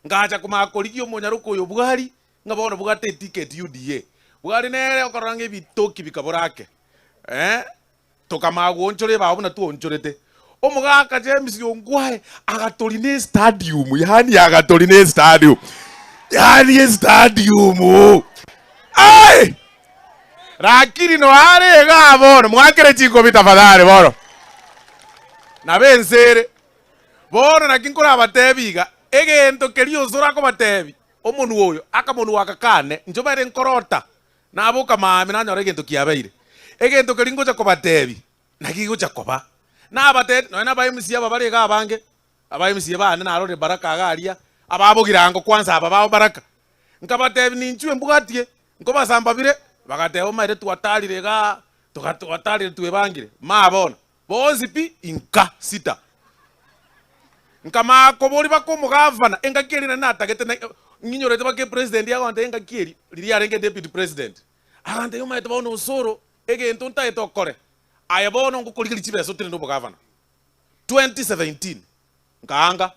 ngacha kumakorigio munyaruko uyu bwari ngabona bugate ticket UDA bwari nere okorange bitoki bikaborake tokamagwo nchore babu na tu onchorete omugaka James Ongwae agatorine stadium yani agatorine stadium yani stadium ai rakiri no are gabo mwakere chiko bitafadhali boro na bensere boro nakinkora abatebiga egento kelio zora ko batebi omunu oyo akamunu wakakane njobere nkorota nabuka mami nanyore egento kiabeire egento kelingo cha ko batebi nakigo cha koba na abate no na bayimusiya babari ga bange abayimusiya bana narore baraka garia ababugirango kwanza ababa baraka nkabatebi ninchwe mbugatie nkoba sambabire bagateo maire tuatalire ga tuatalire tuebangire mabona bozi pi inka sita nkama kobori bakomo gavana engakiri na natagete nginyorete bake president yagonde engakiri liri arenge deputy president agante yo maite bono Osoro egento ntaito kore ayabono ngukulikiri chibeso tiri ndo gavana 2017 nganga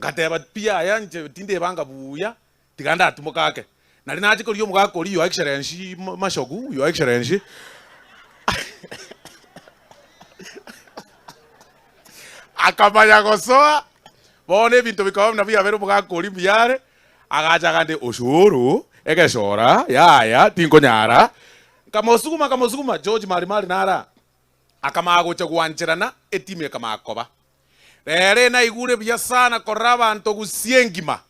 ngateba pia yanje tinde banga buya tiganda atumukake nali naje ko lyomugaka koli yo excellency mashogu yo excellency akamanya gosoa bone bintu bikaba nabiya bero mugaka koli byare agacha gande Osoro egeshora ya tinkonyara kamosuguma George Marimari nara akamago cha gwancherana etime kamakoba rere na igure bya sana koraba nto gusiengima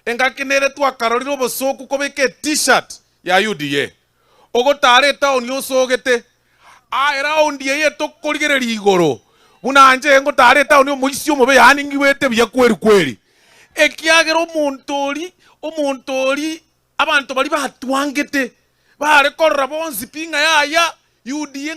engakinere twa karoriro bosoku kobeke t-shirt ya UDA ogotare town yosogete around ye tokorigere rigoro bunanje ngotare town omuisio mobe yani ngiwete bya kweri ekiagero omontori abantu bali batwangete bare korra bonsi pinga ya UDA